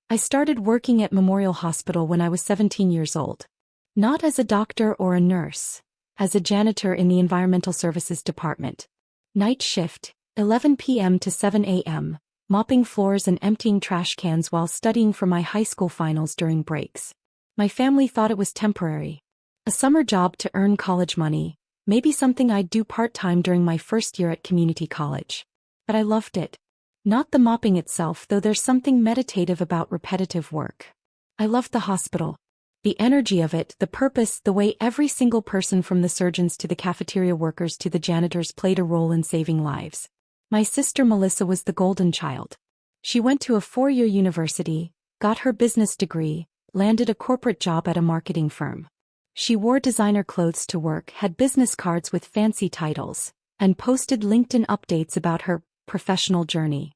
I started working at Memorial Hospital when I was 17 years old. Not as a doctor or a nurse, as a janitor in the Environmental Services Department. Night shift, 11 p.m. to 7 a.m., mopping floors and emptying trash cans while studying for my high school finals during breaks. My family thought it was temporary. A summer job to earn college money, maybe something I'd do part-time during my first year at community college. But I loved it. Not the mopping itself, though there's something meditative about repetitive work. I loved the hospital. The energy of it, the purpose, the way every single person from the surgeons to the cafeteria workers to the janitors played a role in saving lives. My sister Melissa was the golden child. She went to a 4-year university, got her business degree, landed a corporate job at a marketing firm. She wore designer clothes to work, had business cards with fancy titles, and posted LinkedIn updates about her professional journey.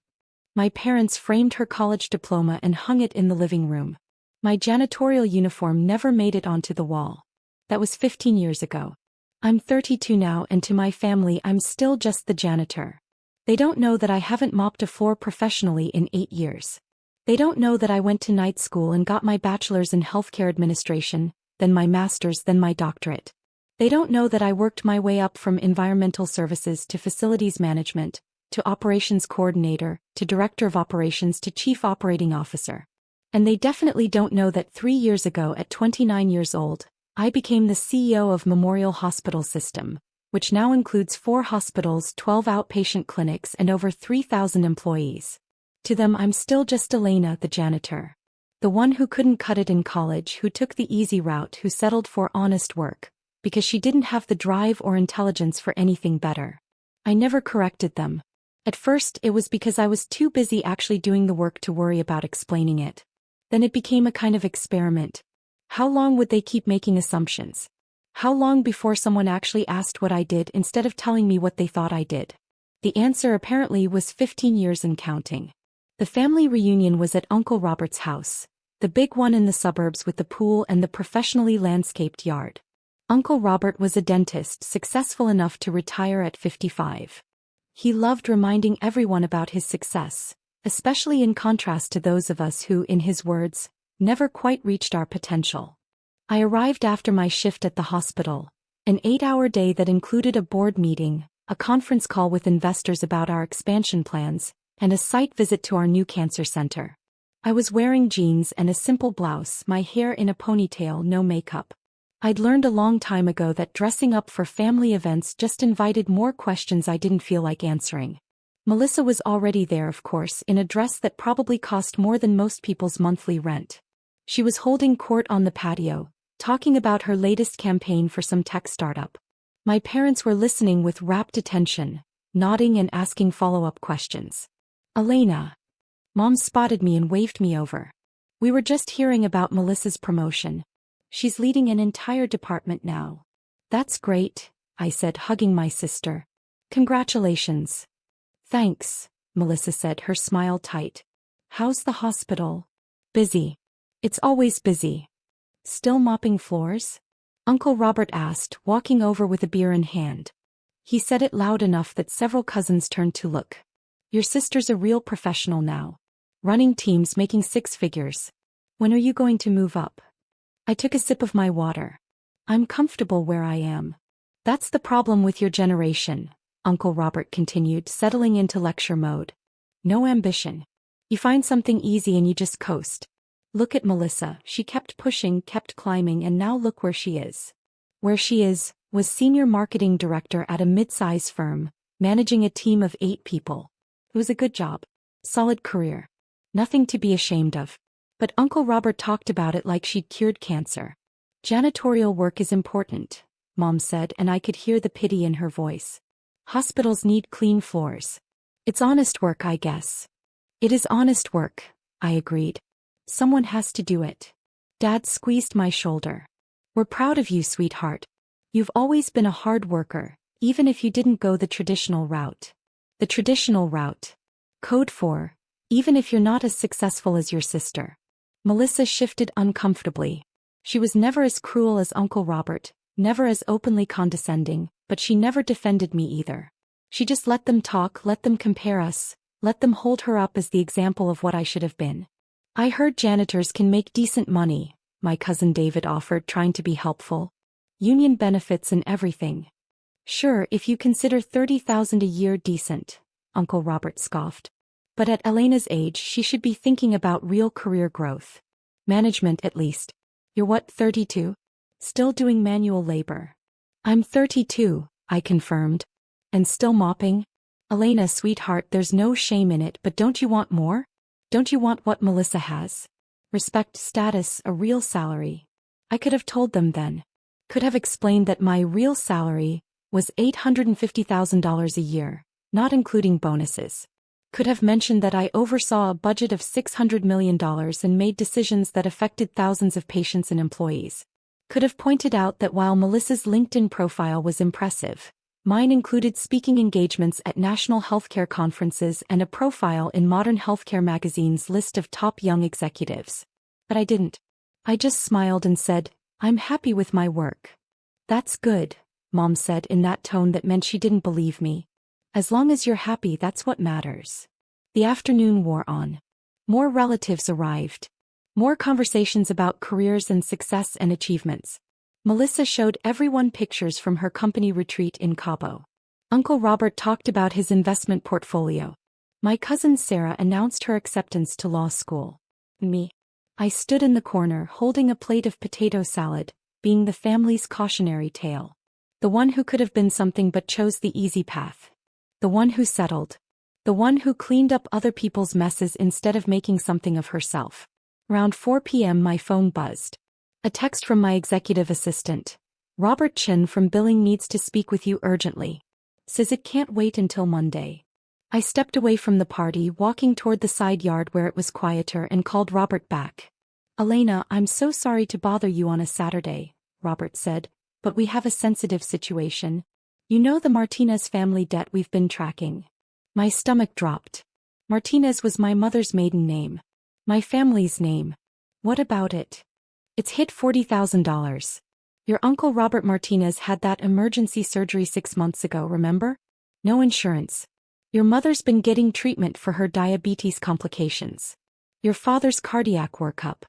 My parents framed her college diploma and hung it in the living room. My janitorial uniform never made it onto the wall. That was 15 years ago. I'm 32 now, and to my family I'm still just the janitor. They don't know that I haven't mopped a floor professionally in 8 years. They don't know that I went to night school and got my bachelor's in healthcare administration, then my master's, then my doctorate. They don't know that I worked my way up from environmental services to facilities management, to operations coordinator, to director of operations to chief operating officer. And they definitely don't know that 3 years ago at 29 years old, I became the CEO of Memorial Hospital System, which now includes 4 hospitals, 12 outpatient clinics, and over 3,000 employees. To them I'm still just Elena, the janitor. The one who couldn't cut it in college, who took the easy route, who settled for honest work, because she didn't have the drive or intelligence for anything better. I never corrected them. At first it was because I was too busy actually doing the work to worry about explaining it. Then it became a kind of experiment. How long would they keep making assumptions? How long before someone actually asked what I did instead of telling me what they thought I did? The answer apparently was 15 years and counting. The family reunion was at Uncle Robert's house, the big one in the suburbs with the pool and the professionally landscaped yard. Uncle Robert was a dentist, successful enough to retire at 55. He loved reminding everyone about his success, especially in contrast to those of us who, in his words, never quite reached our potential. I arrived after my shift at the hospital, an 8-hour day that included a board meeting, a conference call with investors about our expansion plans, and a site visit to our new cancer center. I was wearing jeans and a simple blouse, my hair in a ponytail, no makeup. I'd learned a long time ago that dressing up for family events just invited more questions I didn't feel like answering. Melissa was already there, of course, in a dress that probably cost more than most people's monthly rent. She was holding court on the patio, talking about her latest campaign for some tech startup. My parents were listening with rapt attention, nodding and asking follow-up questions. Elena. Mom spotted me and waved me over. We were just hearing about Melissa's promotion. She's leading an entire department now. That's great, I said, hugging my sister. Congratulations. Thanks, Melissa said, her smile tight. How's the hospital? Busy. It's always busy. Still mopping floors? Uncle Robert asked, walking over with a beer in hand. He said it loud enough that several cousins turned to look. Your sister's a real professional now. Running teams, making 6 figures. When are you going to move up? I took a sip of my water. I'm comfortable where I am. That's the problem with your generation, Uncle Robert continued, settling into lecture mode. No ambition. You find something easy and you just coast. Look at Melissa, she kept pushing, kept climbing, and now look where she is. Where she is, was senior marketing director at a mid-size firm, managing a team of 8 people. It was a good job. Solid career. Nothing to be ashamed of. But Uncle Robert talked about it like she'd cured cancer. Janitorial work is important, Mom said, and I could hear the pity in her voice. Hospitals need clean floors. It's honest work, I guess. It is honest work, I agreed. Someone has to do it. Dad squeezed my shoulder. We're proud of you, sweetheart. You've always been a hard worker, even if you didn't go the traditional route. The traditional route. Code for, even if you're not as successful as your sister. Melissa shifted uncomfortably. She was never as cruel as Uncle Robert, never as openly condescending, but she never defended me either. She just let them talk, let them compare us, let them hold her up as the example of what I should have been. I heard janitors can make decent money, my cousin David offered, trying to be helpful. Union benefits and everything. Sure, if you consider 30,000 a year decent, Uncle Robert scoffed. But at Elena's age she should be thinking about real career growth. Management at least. You're what, 32? Still doing manual labor? I'm 32, I confirmed. And still mopping? Elena, sweetheart, there's no shame in it, but don't you want more? Don't you want what Melissa has? Respect, status, a real salary. I could have told them then. Could have explained that my real salary was $850,000 a year, not including bonuses. Could have mentioned that I oversaw a budget of $600 million and made decisions that affected thousands of patients and employees. Could have pointed out that while Melissa's LinkedIn profile was impressive, mine included speaking engagements at national healthcare conferences and a profile in Modern Healthcare magazine's list of top young executives. But I didn't. I just smiled and said, I'm happy with my work. That's good, Mom said in that tone that meant she didn't believe me. As long as you're happy, that's what matters. The afternoon wore on. More relatives arrived. More conversations about careers and success and achievements. Melissa showed everyone pictures from her company retreat in Cabo. Uncle Robert talked about his investment portfolio. My cousin Sarah announced her acceptance to law school. Me. I stood in the corner holding a plate of potato salad, being the family's cautionary tale. The one who could have been something but chose the easy path. The one who settled. The one who cleaned up other people's messes instead of making something of herself. Around 4 p.m. my phone buzzed. A text from my executive assistant. Robert Chin from billing needs to speak with you urgently. Says it can't wait until Monday. I stepped away from the party, walking toward the side yard where it was quieter, and called Robert back. Elena, I'm so sorry to bother you on a Saturday, Robert said, but we have a sensitive situation. You know the Martinez family debt we've been tracking. My stomach dropped. Martinez was my mother's maiden name. My family's name. What about it? It's hit $40,000. Your Uncle Robert Martinez had that emergency surgery 6 months ago, remember? No insurance. Your mother's been getting treatment for her diabetes complications. Your father's cardiac workup.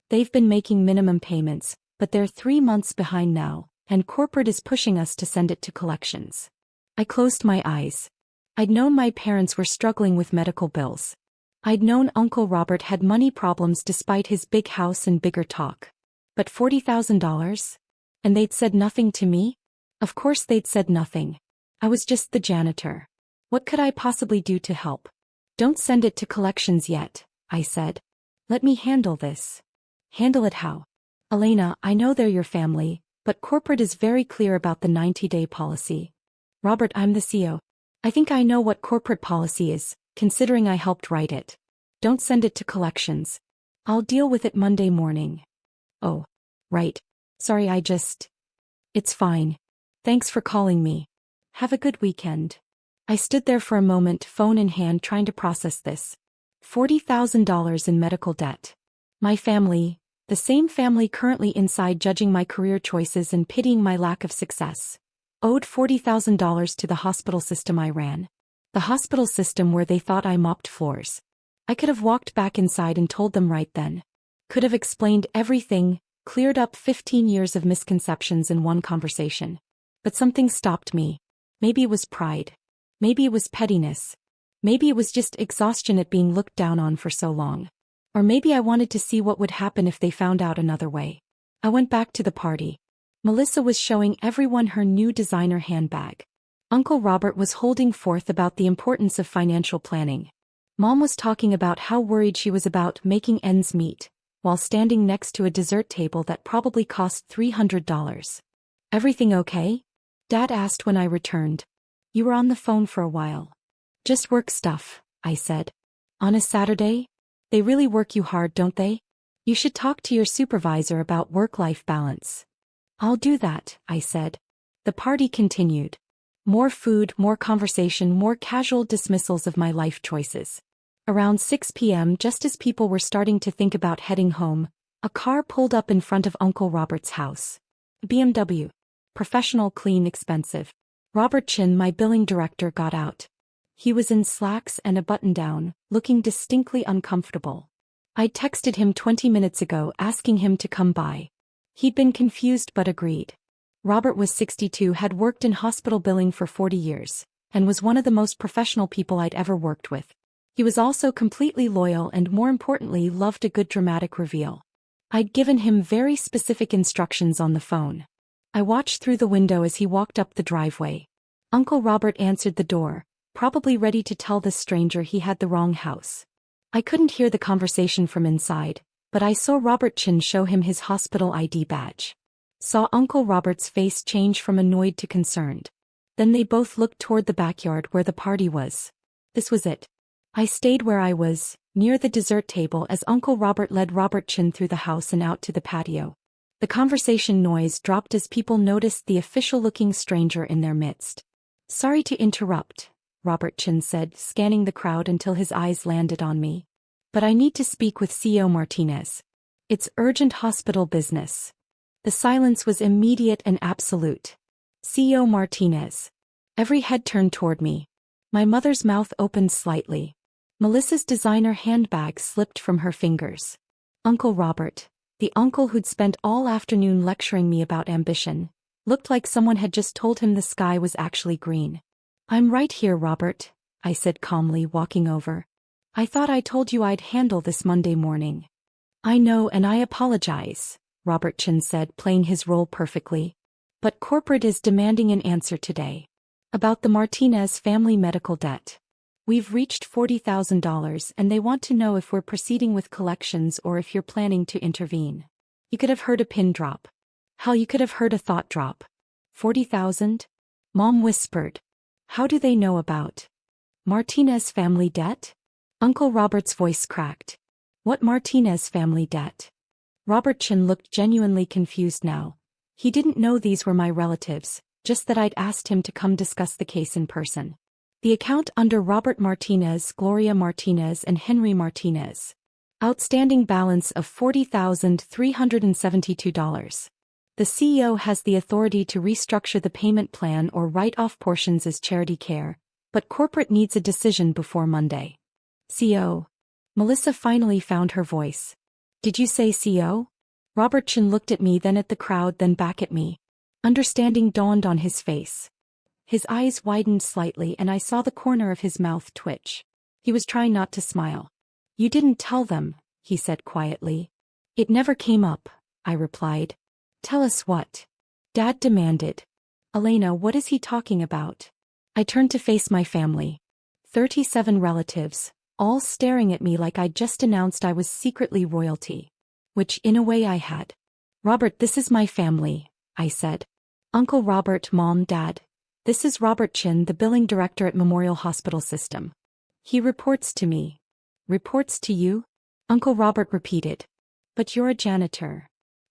They've been making minimum payments, but they're 3 months behind now, and corporate is pushing us to send it to collections. I closed my eyes. I'd known my parents were struggling with medical bills. I'd known Uncle Robert had money problems despite his big house and bigger talk. But $40,000? And they'd said nothing to me? Of course they'd said nothing. I was just the janitor. What could I possibly do to help? Don't send it to collections yet, I said. Let me handle this. Handle it how? Elena, I know they're your family, but corporate is very clear about the 90-day policy. Robert, I'm the CEO. I think I know what corporate policy is, considering I helped write it. Don't send it to collections. I'll deal with it Monday morning. Oh, right. Sorry, It's fine. Thanks for calling me. Have a good weekend. I stood there for a moment, phone in hand, trying to process this. $40,000 in medical debt. My family, the same family currently inside judging my career choices and pitying my lack of success, owed $40,000 to the hospital system I ran. The hospital system where they thought I mopped floors. I could have walked back inside and told them right then. Could have explained everything, cleared up 15 years of misconceptions in one conversation. But something stopped me. Maybe it was pride. Maybe it was pettiness. Maybe it was just exhaustion at being looked down on for so long. Or maybe I wanted to see what would happen if they found out another way. I went back to the party. Melissa was showing everyone her new designer handbag. Uncle Robert was holding forth about the importance of financial planning. Mom was talking about how worried she was about making ends meet, while standing next to a dessert table that probably cost $300. Everything okay? Dad asked when I returned. You were on the phone for a while. Just work stuff, I said. On a Saturday? They really work you hard, don't they? You should talk to your supervisor about work-life balance. I'll do that, I said. The party continued. More food, more conversation, more casual dismissals of my life choices. Around 6 p.m., just as people were starting to think about heading home, a car pulled up in front of Uncle Robert's house. BMW. Professional, clean, expensive. Robert Chin, my billing director, got out. He was in slacks and a button-down, looking distinctly uncomfortable. I'd texted him 20 minutes ago asking him to come by. He'd been confused but agreed. Robert was 62, had worked in hospital billing for 40 years, and was one of the most professional people I'd ever worked with. He was also completely loyal and, more importantly, loved a good dramatic reveal. I'd given him very specific instructions on the phone. I watched through the window as he walked up the driveway. Uncle Robert answered the door, probably ready to tell this stranger he had the wrong house. I couldn't hear the conversation from inside, but I saw Robert Chin show him his hospital ID badge. Saw Uncle Robert's face change from annoyed to concerned. Then they both looked toward the backyard where the party was. This was it. I stayed where I was, near the dessert table, as Uncle Robert led Robert Chin through the house and out to the patio. The conversation noise dropped as people noticed the official-looking stranger in their midst. "Sorry to interrupt," Robert Chin said, scanning the crowd until his eyes landed on me. "But I need to speak with CEO Martinez. It's urgent hospital business." The silence was immediate and absolute. CEO Martinez. Every head turned toward me. My mother's mouth opened slightly. Melissa's designer handbag slipped from her fingers. Uncle Robert, the uncle who'd spent all afternoon lecturing me about ambition, looked like someone had just told him the sky was actually green. "I'm right here, Robert," I said calmly, walking over. "I thought I told you I'd handle this Monday morning." "I know, and I apologize," Robert Chin said, playing his role perfectly. "But corporate is demanding an answer today. About the Martinez family medical debt. We've reached $40,000 and they want to know if we're proceeding with collections or if you're planning to intervene." You could have heard a pin drop. Hell, you could have heard a thought drop. 40,000? Mom whispered. "How do they know about Martinez family debt?" Uncle Robert's voice cracked. "What Martinez family debt?" Robert Chin looked genuinely confused now. He didn't know these were my relatives, just that I'd asked him to come discuss the case in person. The account under Robert Martinez, Gloria Martinez, and Henry Martinez. Outstanding balance of $40,372. The CEO has the authority to restructure the payment plan or write off portions as charity care, but corporate needs a decision before Monday. "CEO." Melissa finally found her voice. "Did you say CO?" Robert Chin looked at me, then at the crowd, then back at me. Understanding dawned on his face. His eyes widened slightly and I saw the corner of his mouth twitch. He was trying not to smile. "You didn't tell them," he said quietly. "It never came up," I replied. "Tell us what?" Dad demanded. "Elena, what is he talking about?" I turned to face my family. 37 relatives, all staring at me like I'd just announced I was secretly royalty. Which, in a way, I had. "Robert, this is my family," I said. "Uncle Robert, Mom, Dad. This is Robert Chin, the billing director at Memorial Hospital System. He reports to me." "Reports to you?" Uncle Robert repeated. "But you're a janitor."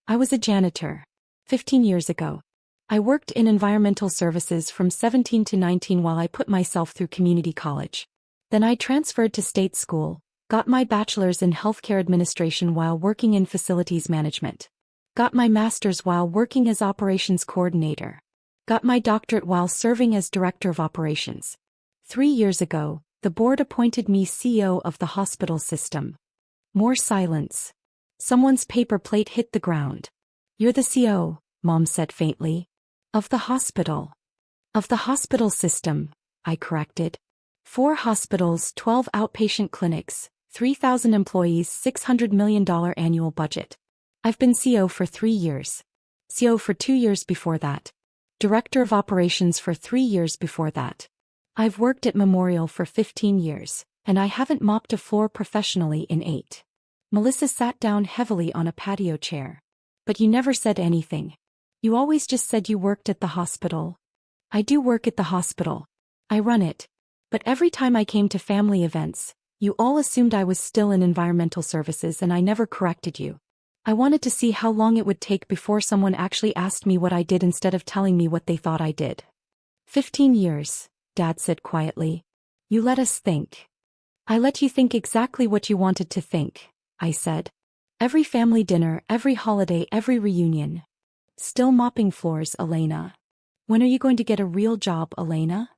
"I was a janitor. 15 years ago. I worked in environmental services from 17 to 19 while I put myself through community college. Then I transferred to state school, got my bachelor's in healthcare administration while working in facilities management. Got my master's while working as operations coordinator. Got my doctorate while serving as director of operations. 3 years ago, the board appointed me CEO of the hospital system." More silence. Someone's paper plate hit the ground. "You're the CEO," Mom said faintly. "Of the hospital." "Of the hospital system," I corrected. 4 hospitals, 12 outpatient clinics, 3,000 employees, $600 million annual budget. I've been CEO for 3 years. CEO for 2 years before that. Director of operations for 3 years before that. I've worked at Memorial for 15 years, and I haven't mopped a floor professionally in 8. Melissa sat down heavily on a patio chair. "But you never said anything. You always just said you worked at the hospital." "I do work at the hospital. I run it. But every time I came to family events, you all assumed I was still in environmental services and I never corrected you. I wanted to see how long it would take before someone actually asked me what I did instead of telling me what they thought I did." 15 years, Dad said quietly. "You let us think." "I let you think exactly what you wanted to think," I said. "Every family dinner, every holiday, every reunion. Still mopping floors, Elena. When are you going to get a real job, Elena?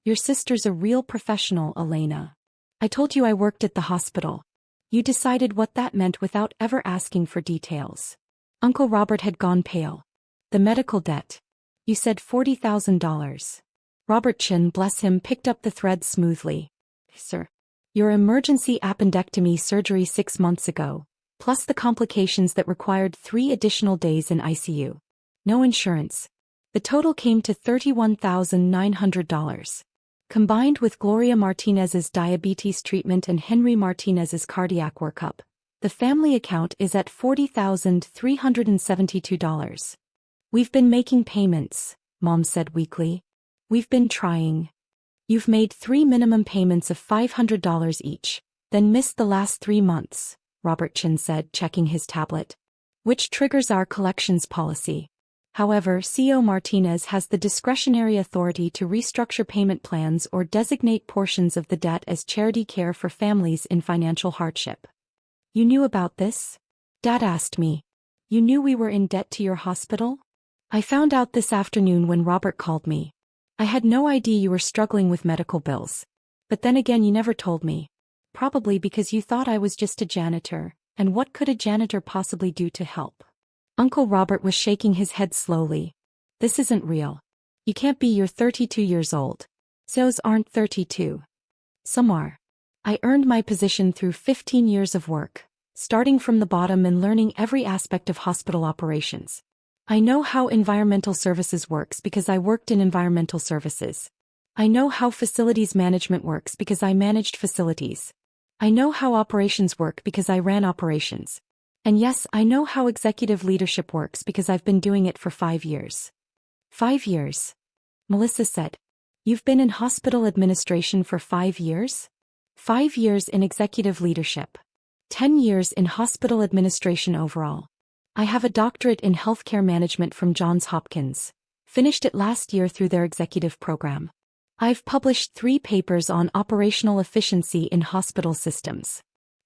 Your sister's a real professional, Elena. I told you I worked at the hospital. You decided what that meant without ever asking for details. Uncle Robert had gone pale. The medical debt. You said $40,000. Robert Chin, bless him, picked up the thread smoothly. Sir. Your emergency appendectomy surgery 6 months ago, plus the complications that required 3 additional days in ICU. No insurance. The total came to $31,900. Combined with Gloria Martinez's diabetes treatment and Henry Martinez's cardiac workup, the family account is at $40,372. We've been making payments, Mom said weakly. We've been trying. You've made 3 minimum payments of $500 each, then missed the last 3 months, Robert Chin said, checking his tablet. Which triggers our collections policy. However, CEO Martinez has the discretionary authority to restructure payment plans or designate portions of the debt as charity care for families in financial hardship. You knew about this? Dad asked me. You knew we were in debt to your hospital? I found out this afternoon when Robert called me. I had no idea you were struggling with medical bills. But then again, you never told me. Probably because you thought I was just a janitor, and what could a janitor possibly do to help? Uncle Robert was shaking his head slowly. This isn't real. You can't be. You're 32 years old. CEOs aren't 32. Some are. I earned my position through 15 years of work, starting from the bottom and learning every aspect of hospital operations. I know how environmental services works because I worked in environmental services. I know how facilities management works because I managed facilities. I know how operations work because I ran operations. And yes, I know how executive leadership works because I've been doing it for 5 years. 5 years? Melissa said. You've been in hospital administration for 5 years? 5 years in executive leadership. 10 years in hospital administration overall. I have a doctorate in healthcare management from Johns Hopkins. Finished it last year through their executive program. I've published 3 papers on operational efficiency in hospital systems.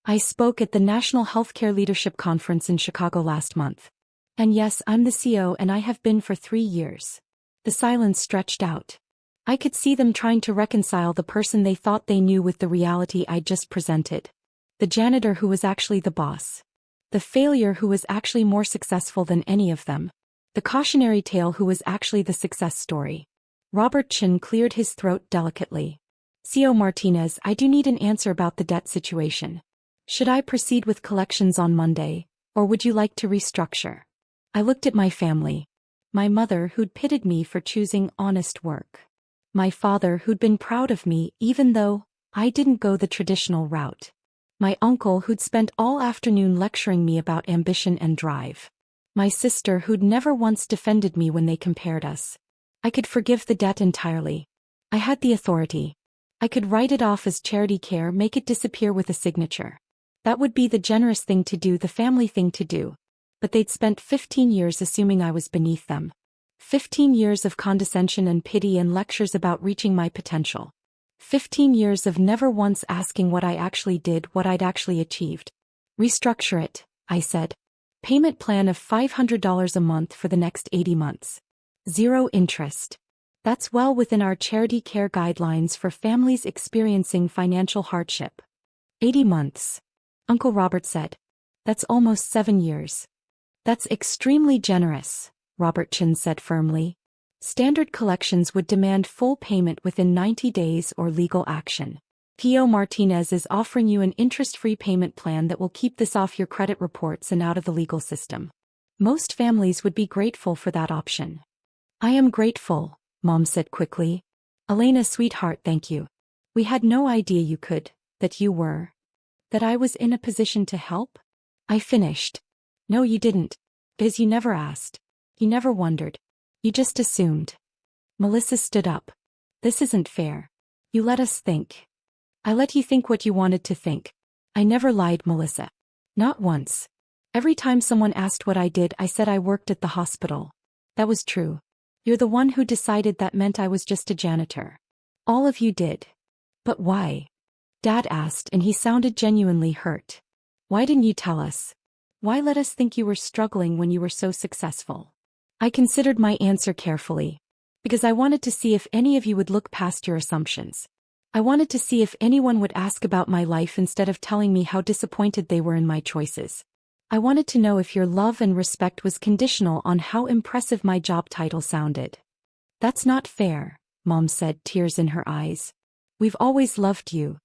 I spoke at the National Healthcare Leadership Conference in Chicago last month. And yes, I'm the CEO and I have been for 3 years. The silence stretched out. I could see them trying to reconcile the person they thought they knew with the reality I just presented. The janitor who was actually the boss. The failure who was actually more successful than any of them. The cautionary tale who was actually the success story. Robert Chin cleared his throat delicately. CEO Martinez, I do need an answer about the debt situation. Should I proceed with collections on Monday, or would you like to restructure? I looked at my family. My mother who'd pitied me for choosing honest work. My father who'd been proud of me even though I didn't go the traditional route. My uncle who'd spent all afternoon lecturing me about ambition and drive. My sister who'd never once defended me when they compared us. I could forgive the debt entirely. I had the authority. I could write it off as charity care, make it disappear with a signature. That would be the generous thing to do, the family thing to do. But they'd spent 15 years assuming I was beneath them. 15 years of condescension and pity and lectures about reaching my potential. 15 years of never once asking what I actually did, what I'd actually achieved. Restructure it, I said. Payment plan of $500 a month for the next 80 months. 0 interest. That's well within our charity care guidelines for families experiencing financial hardship. 80 months. Uncle Robert said. That's almost 7 years. That's extremely generous, Robert Chin said firmly. Standard collections would demand full payment within 90 days or legal action. CEO Martinez is offering you an interest-free payment plan that will keep this off your credit reports and out of the legal system. Most families would be grateful for that option. I am grateful, Mom said quickly. Elena, sweetheart, thank you. We had no idea you could, that you were. That I was in a position to help? I finished. No, you didn't. Because you never asked. You never wondered. You just assumed. Melissa stood up. This isn't fair. You let us think. I let you think what you wanted to think. I never lied, Melissa. Not once. Every time someone asked what I did, I said I worked at the hospital. That was true. You're the one who decided that meant I was just a janitor. All of you did. But why? Dad asked, and he sounded genuinely hurt. Why didn't you tell us? Why let us think you were struggling when you were so successful? I considered my answer carefully. Because I wanted to see if any of you would look past your assumptions. I wanted to see if anyone would ask about my life instead of telling me how disappointed they were in my choices. I wanted to know if your love and respect was conditional on how impressive my job title sounded. That's not fair, Mom said, tears in her eyes. We've always loved you.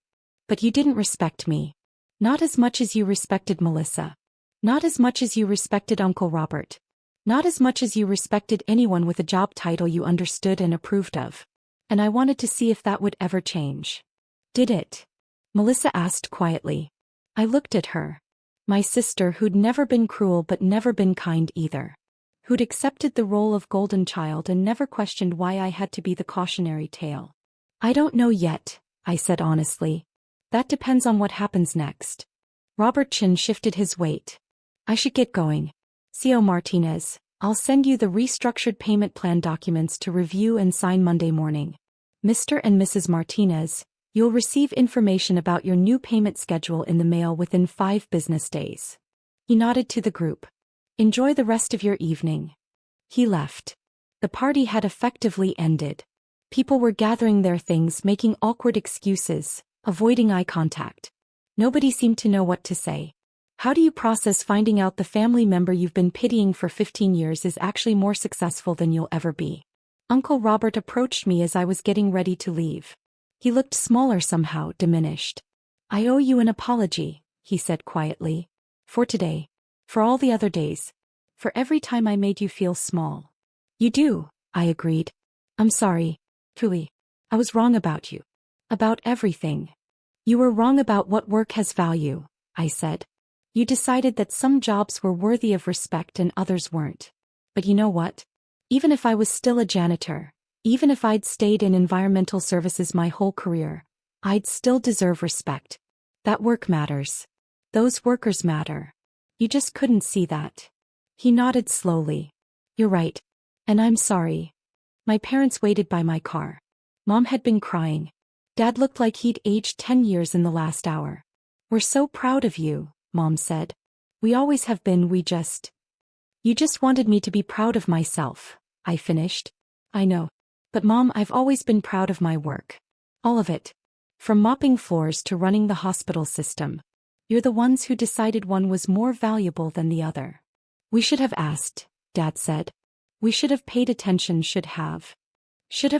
But you didn't respect me. Not as much as you respected Melissa. Not as much as you respected Uncle Robert. Not as much as you respected anyone with a job title you understood and approved of. And I wanted to see if that would ever change. Did it? Melissa asked quietly. I looked at her. My sister who'd never been cruel but never been kind either. Who'd accepted the role of golden child and never questioned why I had to be the cautionary tale. I don't know yet, I said honestly. That depends on what happens next. Robert Chin shifted his weight. I should get going. CO Martinez, I'll send you the restructured payment plan documents to review and sign Monday morning. Mr. and Mrs. Martinez, you'll receive information about your new payment schedule in the mail within 5 business days. He nodded to the group. Enjoy the rest of your evening. He left. The party had effectively ended. People were gathering their things, making awkward excuses, avoiding eye contact. Nobody seemed to know what to say. How do you process finding out the family member you've been pitying for 15 years is actually more successful than you'll ever be? Uncle Robert approached me as I was getting ready to leave. He looked smaller somehow, diminished. I owe you an apology, he said quietly. For today. For all the other days. For every time I made you feel small. You do, I agreed. I'm sorry. Truly. I was wrong about you. About everything. You were wrong about what work has value, I said. You decided that some jobs were worthy of respect and others weren't. But you know what? Even if I was still a janitor, even if I'd stayed in environmental services my whole career, I'd still deserve respect. That work matters. Those workers matter. You just couldn't see that. He nodded slowly. You're right. And I'm sorry. My parents waited by my car. Mom had been crying. Dad looked like he'd aged 10 years in the last hour. We're so proud of you, Mom said. We always have been, You just wanted me to be proud of myself, I finished. I know. But Mom, I've always been proud of my work. All of it. From mopping floors to running the hospital system. You're the ones who decided one was more valuable than the other. We should have asked, Dad said. We should have paid attention, should have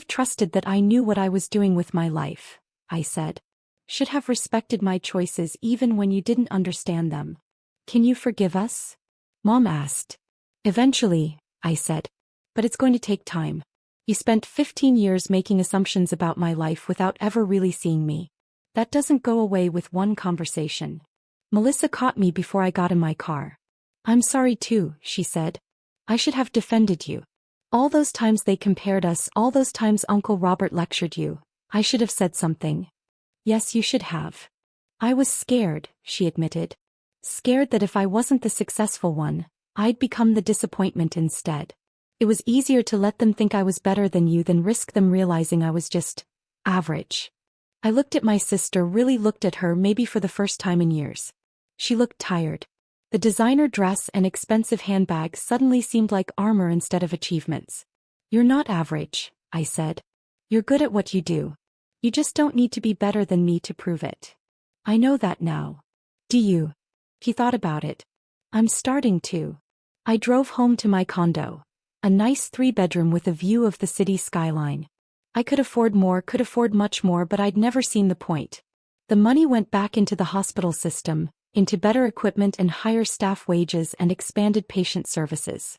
trusted that I knew what I was doing with my life, I said. Should have respected my choices even when you didn't understand them. Can you forgive us? Mom asked. Eventually, I said. But it's going to take time. You spent 15 years making assumptions about my life without ever really seeing me. That doesn't go away with one conversation. Melissa caught me before I got in my car. I'm sorry too, she said. I should have defended you. All those times they compared us, all those times Uncle Robert lectured you, I should have said something. Yes, you should have. I was scared, she admitted. Scared that if I wasn't the successful one, I'd become the disappointment instead. It was easier to let them think I was better than you than risk them realizing I was just average. I looked at my sister, really looked at her, maybe for the first time in years. She looked tired. The designer dress and expensive handbag suddenly seemed like armor instead of achievements. You're not average, I said. You're good at what you do. You just don't need to be better than me to prove it. I know that now. Do you? He thought about it. I'm starting to. I drove home to my condo. A nice 3-bedroom with a view of the city skyline. I could afford more, could afford much more, but I'd never seen the point. The money went back into the hospital system, into better equipment and higher staff wages and expanded patient services.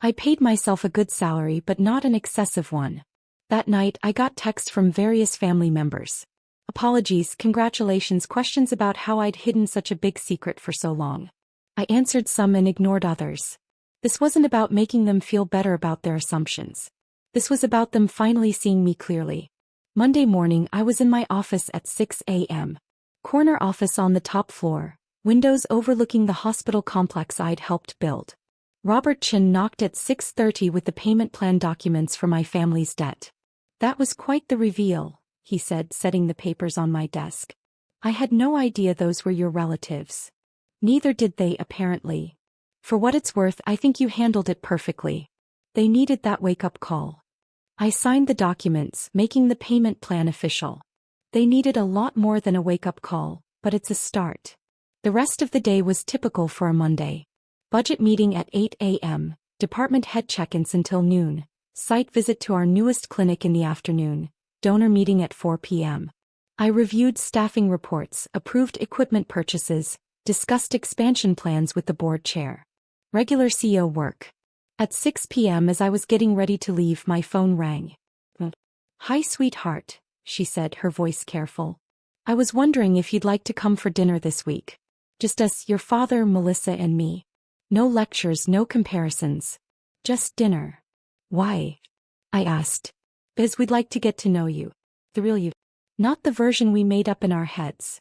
I paid myself a good salary but not an excessive one. That night I got texts from various family members. Apologies, congratulations, questions about how I'd hidden such a big secret for so long. I answered some and ignored others. This wasn't about making them feel better about their assumptions. This was about them finally seeing me clearly. Monday morning I was in my office at 6 a.m. Corner office on the top floor, windows overlooking the hospital complex I'd helped build. Robert Chin knocked at 6:30 with the payment plan documents for my family's debt. That was quite the reveal, he said, setting the papers on my desk. I had no idea those were your relatives. Neither did they, apparently. For what it's worth, I think you handled it perfectly. They needed that wake-up call. I signed the documents, making the payment plan official. They needed a lot more than a wake-up call, but it's a start. The rest of the day was typical for a Monday. Budget meeting at 8 a.m., department head check-ins until noon, site visit to our newest clinic in the afternoon, donor meeting at 4 p.m. I reviewed staffing reports, approved equipment purchases, discussed expansion plans with the board chair. Regular CEO work. At 6 p.m. as I was getting ready to leave, my phone rang. "Hi, sweetheart," she said, her voice careful. "I was wondering if you'd like to come for dinner this week. Just us, your father, Melissa, and me. No lectures, no comparisons. Just dinner." "Why?" I asked. "Because we'd like to get to know you. The real you. Not the version we made up in our heads."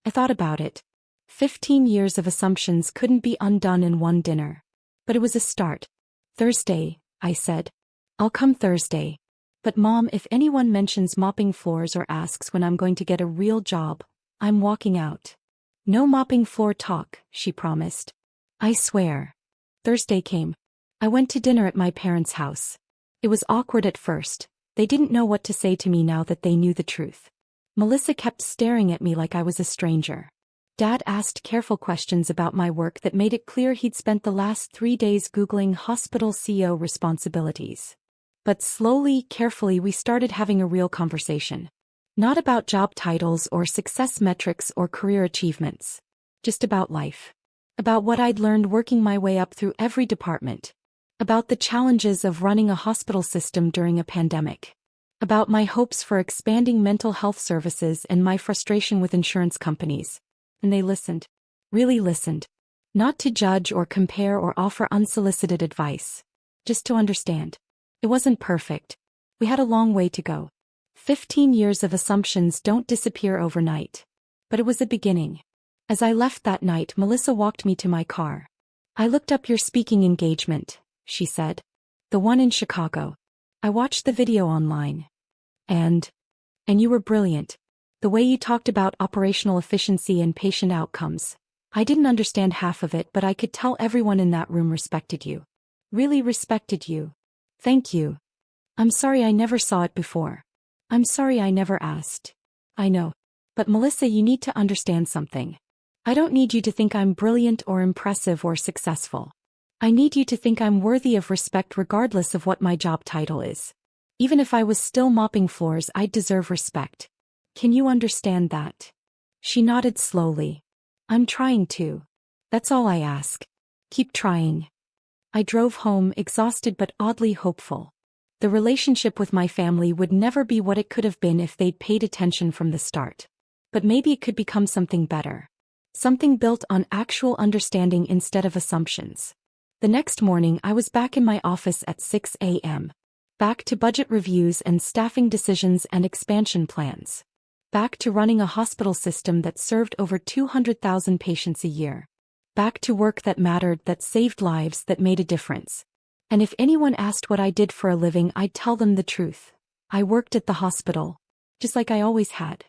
I thought about it. 15 years of assumptions couldn't be undone in one dinner. But it was a start. "Thursday," I said. "I'll come Thursday. But Mom, if anyone mentions mopping floors or asks when I'm going to get a real job, I'm walking out." "No mopping floor talk," she promised. "I swear." Thursday came. I went to dinner at my parents' house. It was awkward at first. They didn't know what to say to me now that they knew the truth. Melissa kept staring at me like I was a stranger. Dad asked careful questions about my work that made it clear he'd spent the last 3 days Googling hospital CEO responsibilities. But slowly, carefully, we started having a real conversation. Not about job titles or success metrics or career achievements. Just about life. About what I'd learned working my way up through every department. About the challenges of running a hospital system during a pandemic. About my hopes for expanding mental health services and my frustration with insurance companies. And they listened. Really listened. Not to judge or compare or offer unsolicited advice. Just to understand. It wasn't perfect. We had a long way to go. 15 years of assumptions don't disappear overnight. But it was a beginning. As I left that night, Melissa walked me to my car. "I looked up your speaking engagement," she said. "The one in Chicago. I watched the video online. And you were brilliant. The way you talked about operational efficiency and patient outcomes. I didn't understand half of it, but I could tell everyone in that room respected you. Really respected you. Thank you. I'm sorry I never saw it before. I'm sorry I never asked." "I know. But Melissa, you need to understand something. I don't need you to think I'm brilliant or impressive or successful. I need you to think I'm worthy of respect regardless of what my job title is. Even if I was still mopping floors, I'd deserve respect. Can you understand that?" She nodded slowly. "I'm trying to. That's all I ask. Keep trying." I drove home, exhausted but oddly hopeful. The relationship with my family would never be what it could have been if they'd paid attention from the start. But maybe it could become something better. Something built on actual understanding instead of assumptions. The next morning, I was back in my office at 6 a.m. Back to budget reviews and staffing decisions and expansion plans. Back to running a hospital system that served over 200,000 patients a year. Back to work that mattered, that saved lives, that made a difference. And if anyone asked what I did for a living, I'd tell them the truth. I worked at the hospital. Just like I always had.